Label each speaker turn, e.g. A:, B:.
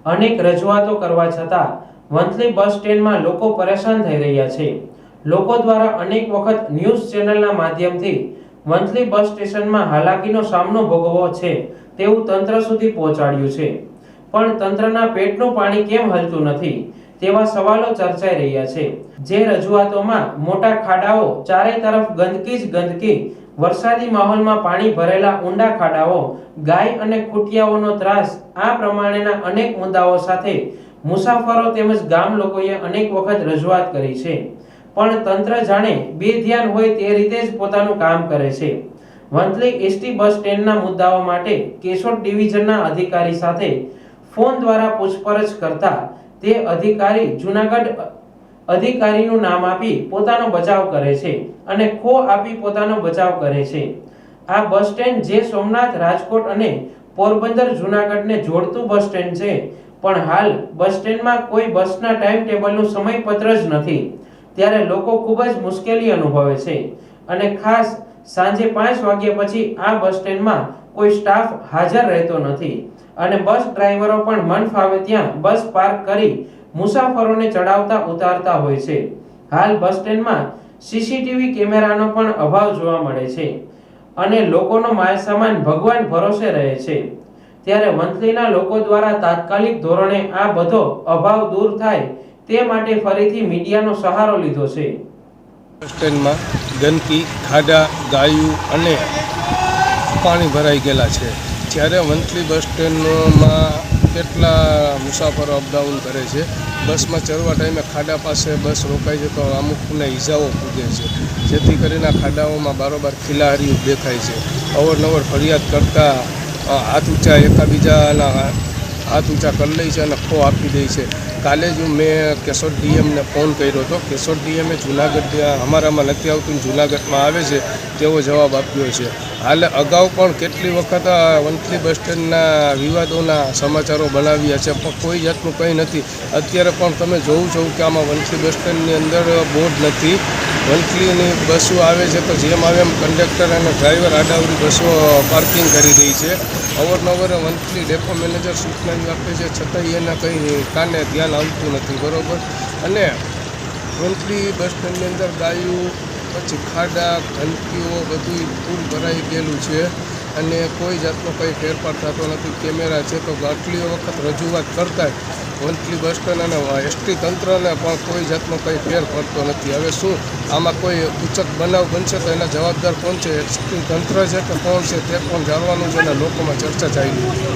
A: અનેક રજૂઆતો કરવા છતાં વંથલી બસ સ્ટેન્ડમાં લોકો પરેશાન થઈ રહ્યા છે। લોકો દ્વારા અનેક વખત ન્યૂઝ ચેનલના માધ્યમથી વંથલી બસ સ્ટેશનમાં હાલાકીનો સામનો ભોગવવો છે તેવું તંત્ર સુધી પહોંચાડ્યું છે, પણ તંત્રના પેટનું પાણી કેમ હલતું નથી તેવા સવાલો ચર્ચાઈ રહ્યા છે। જે રજૂઆતોમાં મોટા ખાડાઓ, ચારે તરફ ગંદકી જ ગંદકી, વરસાદી માહોલમાં પાણી ભરેલા ઊંડા ખાડાઓ, ગાય અને ખૂટિયાઓનો ત્રાસ, આ પ્રમાણેના અનેક મુદ્દાઓ સાથે મુસાફરો તેમજ ગામ લોકોએ અનેક વખત રજૂઆત કરી છે, પણ તંત્ર જાણે બેધ્યાન હોય તે રીતે જ પોતાનું કામ કરે છે। વંથલી એસટી બસ સ્ટેન્ડના મુદ્દાઓ માટે કેશોદ ડિવિઝનના અધિકારી સાથે ફોન દ્વારા પૂછપરછ કરતા તે અધિકારી જૂનાગઢ અધિકારીનું નામ આપી પોતાનો બચાવ કરે છે અને ખો આપી પોતાનો બચાવ કરે છે। આ બસ સ્ટેન્ડ જે સોમનાથ, રાજકોટ અને પોરબંદર જૂનાગઢને જોડતું બસ સ્ટેન્ડ છે, પણ હાલ બસ સ્ટેન્ડમાં કોઈ બસના ટાઈમ ટેબલનું સમયપત્ર જ નથી, ત્યારે લોકો ખૂબ જ મુશ્કેલી અનુભવે છે અને ખાસ સાંજે 5 વાગ્યા પછી આ બસ સ્ટેન્ડમાં કોઈ સ્ટાફ હાજર રહેતો નથી અને બસ ડ્રાઈવરો પણ મન ફાવે ત્યાં બસ પાર્ક કરી મુસાફરોને ચડાવતા ઉતારતા હોય છે। હાલ બસ સ્ટેન્ડમાં સીસીટીવી કેમેરાનો પણ અભાવ જોવા મળે છે અને લોકોનો માલ સામાન ભગવાન ભરોસે રહે છે, ત્યારે વંથલીના લોકો દ્વારા તાત્કાલિક ધોરણે આ બધો અભાવ દૂર થાય તે માટે ફરીથી મીડિયાનો સહારો લીધો છે।
B: બસ સ્ટેન્ડમાં ગંદકી, ખાડા, ગાયું અને પાણી ભરાઈ ગયેલા છે, જ્યારે વંથલી બસ સ્ટેન્ડમાં કેટલા મુસાફરો અપડાઉન કરે છે। બસમાં ચડવા ટાઈમે ખાડા પાસે બસ રોકાય છે તો અમુકને ઈજાઓ પૂગે છે, જેથી કરીને ખાડાઓમાં બારોબાર ખીલાહારીઓ દેખાય છે। અવારનવાર ફરિયાદ કરતા હાથ ઊંચા એકાબીજાના હાથ ઊંચા કરી લે છે અને ખો આપી દે છે। કાલે જ મેં કેશોદ ડીએમને ફોન કર્યો હતો, કેશોદ ડીએમે જૂનાગઢ અમારામાં નથી આવતું, જૂનાગઢમાં આવે છે તેવો જવાબ આપ્યો છે। હાલ અગાઉ પણ કેટલી વખત વંથલી બસ સ્ટેન્ડના વિવાદોના સમાચારો બનાવ્યા છે, પણ કોઈ જાતનું કંઈ નથી। અત્યારે પણ તમે જોવું છો કે આમાં વંથલી બસ સ્ટેન્ડની અંદર બોર્ડ નથી। વંથલીની બસો આવે છે તો જેમ આવે એમ કંડક્ટર અને ડ્રાઈવર આડાવડી બસો પાર્કિંગ કરી રહી છે। અવારનવાર વંથલી ડેપો મેનેજર સૂચનાઓ આપે છે, છતાંય એના કંઈ કાને ધ્યાન આવતું નથી, બરાબર। અને વંથલી બસ સ્ટેન્ડની અંદર ગાયું, પછી ખાડા, ગંદકીઓ બધું ફૂલ ભરાઈ ગયેલું છે અને કોઈ જાતનો કંઈ ફેરફાર થતો નથી। કેમેરા છે તો આટલી વખત રજૂઆત કરતા વંથલી બસ સ્ટેન્ડ અને એસટી તંત્રને પણ કોઈ જાતનો કંઈ ફેર પડતો નથી। હવે શું આમાં કોઈ ઉચક બનાવ બનશે તો એના જવાબદાર કોણ છે? એસટી તંત્ર છે કે કોણ છે તે પણ જાણવાનું છે અને લોકોમાં ચર્ચા ચાલી છે।